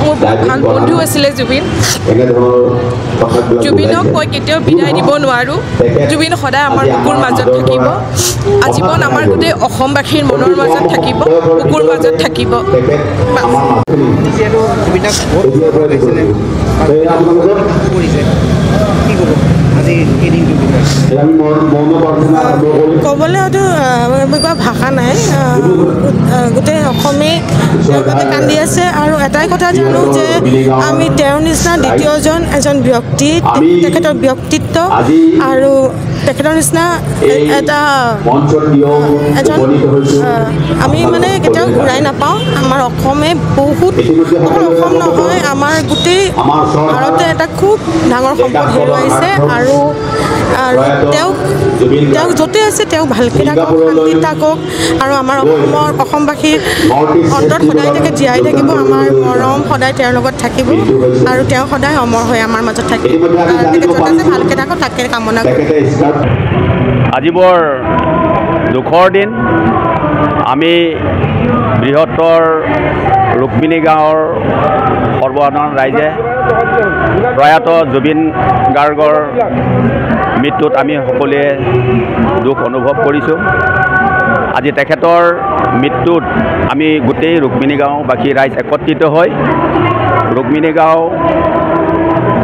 মোৰ বহুত ভাল বন্ধু আছিলে জুবিনক মই কেতিয়াও বিদায় দিব নোৱাৰোঁ জুবিন সদায় আমাৰ বুকুৰ মাজত থাকিব আজীৱন আমাৰ গোটেই অসমবাসীৰ মনৰ মাজত থাকিব বুকুৰ মাজত থাকিব ক'বলৈ হয়তো কিবা ভাষা নাই গোটেই অসমে কান্দি আছে আৰু এটাই কথা জানো যে আমি তেওঁৰ নিচিনা দ্বিতীয়জন এজন ব্যক্তি তেখেতৰ ব্যক্তিত্ব আৰু তেখেতৰ নিচিনা এটা এজন আমি মানে কেতিয়াও ঘূৰাই নাপাওঁ আমাৰ অসমে বহুত অসম নহয় আমাৰ গোটেই ভাৰতে এটা খুব ডাঙৰ সম্পদ হেৰুৱাইছে আৰু তেওঁক য'তে আছে তেওঁক ভালকৈ থাকক শান্তিত থাকক আৰু আমাৰ অসমবাসীৰ অন্তৰত সদায় তেখেত জীয়াই থাকিব আমাৰ মৰম সদায় তেওঁৰ লগত থাকিব আৰু তেওঁ সদায় অমৰ হৈ আমাৰ মাজত থাকিব তেখেত য'ত আছে ভালকৈ থাকক তাকে কামনা কৰোঁ আজি বৰ দুখৰ দিন আমি বৃহত্তৰ ৰুক্মিণী গাঁৱৰ সৰ্বসাধাৰণ ৰাইজে প্ৰয়াত জুবিন গাৰ্গৰ মৃত্যুত আমি সকলোৱে দুখ অনুভৱ কৰিছোঁ আজি তেখেতৰ মৃত্যুত আমি গোটেই ৰুক্মিণী গাঁওবাসী ৰাইজ একত্ৰিত হৈ ৰুক্মিণী গাঁও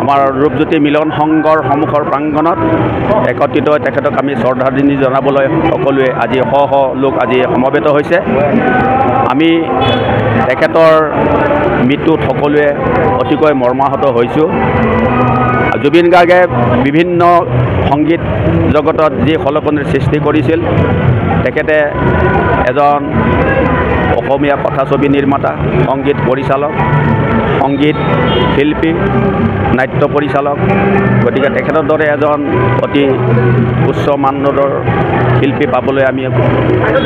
আমাৰ ৰূপজ্যোতি মিলন সংঘৰ সন্মুখৰ প্ৰাংগণত একত্ৰিত হৈ তেখেতক আমি শ্ৰদ্ধাঞ্জলি জনাবলৈ সকলোৱে আজি শ শ লোক আজি সমবেত হৈছে আমি তেখেতৰ মৃত্যুত সকলোৱে অতিকৈ মৰ্মাহত হৈছোঁ জুবিন গাৰ্গে বিভিন্ন সংগীত জগতত যি খলকনিৰ সৃষ্টি কৰিছিল তেখেতে এজন অসমীয়া কথাছবি নিৰ্মাতা সংগীত পৰিচালক সংগীত শিল্পী নাট্য পৰিচালক গতিকে তেখেতৰ দৰে এজন অতি উচ্চ মানদণ্ডৰ শিল্পী পাবলৈ আমি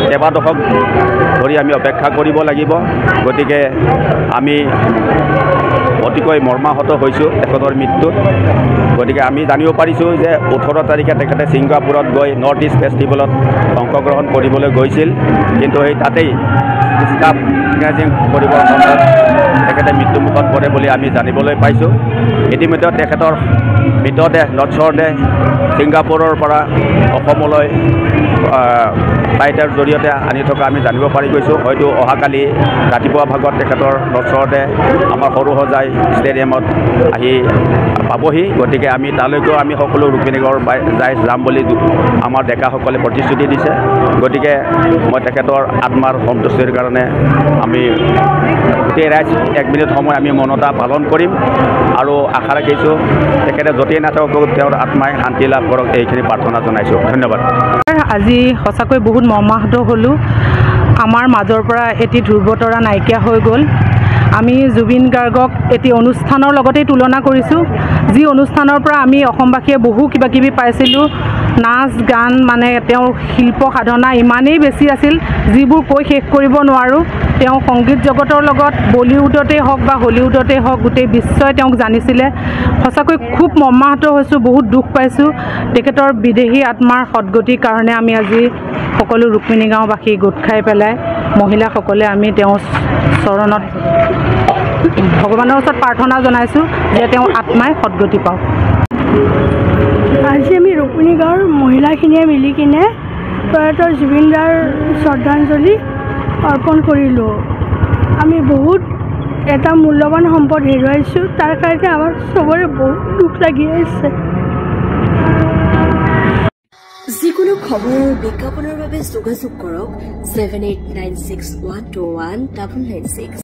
কেইবা দশক ধৰি আমি অপেক্ষা কৰিব লাগিব গতিকে আমি অতিকৈ মৰ্মাহত হৈছোঁ তেখেতৰ মৃত্যুত গতিকে আমি জানিব পাৰিছোঁ যে 18 তাৰিখে তেখেতে ছিংগাপুৰত গৈ নৰ্থ ইষ্ট ফেষ্টিভেলত অংশগ্ৰহণ কৰিবলৈ গৈছিল কিন্তু সেই তাতেই ষ্টাফ ইংৰাজী কৰিবৰ সময়ত তেখেতে মৃত্যুমুখত পৰে বুলি আমি জানিবলৈ পাইছোঁ ইতিমধ্যে তেখেতৰ মৃতদেহ নশ্বৰদেহ ছিংগাপুৰৰ পৰা অসমলৈ ফ্লাইটৰ জৰিয়তে আনি থকা আমি জানিব পাৰি গৈছোঁ হয়তো অহাকালি ৰাতিপুৱা ভাগত তেখেতৰ নশ্বৰদেহ আমাৰ সৰুসজাই ষ্টেডিয়ামত আহি পাবহি গতিকে আমি তালৈকেও আমি সকলো ৰুক্মিণী গাঁৱৰ যাম বুলি আমাৰ ডেকাসকলে প্ৰতিশ্ৰুতি দিছে গতিকে মই তেখেতৰ আত্মাৰ সন্তুষ্টিৰ কাৰণে আমি গোটেই ৰাইজ 1 মিনিট সময় আমি মনতা পালন কৰিম আৰু আশা ৰাখিছোঁ তেখেতে য'তেই নাথাকক তেওঁৰ আত্মাই শান্তি লাভ কৰক এইখিনি প্ৰাৰ্থনা জনাইছোঁ ধন্যবাদ আজি সঁচাকৈ বহুত মৰ্মাহত হ'লোঁ আমাৰ মাজৰ পৰা এটি ধ্ৰুৱতৰা নাইকিয়া হৈ গ'ল আমি জুবিন গাৰ্গক এটি অনুষ্ঠানৰ লগতেই তুলনা কৰিছোঁ যি অনুষ্ঠানৰ পৰা আমি অসমবাসীয়ে বহু কিবা কিবি পাইছিলোঁ নাচ গান মানে তেওঁৰ শিল্প সাধনা ইমানেই বেছি আছিল যিবোৰ কৈ শেষ কৰিব নোৱাৰোঁ তেওঁ সংগীত জগতৰ লগত বলিউডতে হওক বা হলিউডতে হওক গোটেই বিশ্বই তেওঁক জানিছিলে সঁচাকৈ খুব মৰ্মাহত হৈছোঁ বহুত দুখ পাইছোঁ তেখেতৰ বিদেহী আত্মাৰ সদ্গতিৰ কাৰণে আমি আজি সকলো ৰুক্মিণী গাঁওবাসী গোট খাই পেলাই মহিলাসকলে আমি তেওঁৰ চৰণত ভগৱানৰ ওচৰত প্ৰাৰ্থনা জনাইছোঁ যে তেওঁৰ আত্মাই সদ্গতি পাওক আজি আমি ৰুক্মিণী গাঁৱৰ মহিলাখিনিয়ে মিলি কিনে প্ৰয়াত জুবিন দাৰ শ্ৰদ্ধাঞ্জলি অৰ্পণ কৰিলোঁ আমি বহুত এটা মূল্যৱান সম্পদ হেৰুৱাইছোঁ তাৰ কাৰণে আমাৰ চবৰে বহুত দুখ লাগি আছে যিকোনো খবৰ বিজ্ঞাপনৰ বাবে যোগাযোগ কৰক 7896121996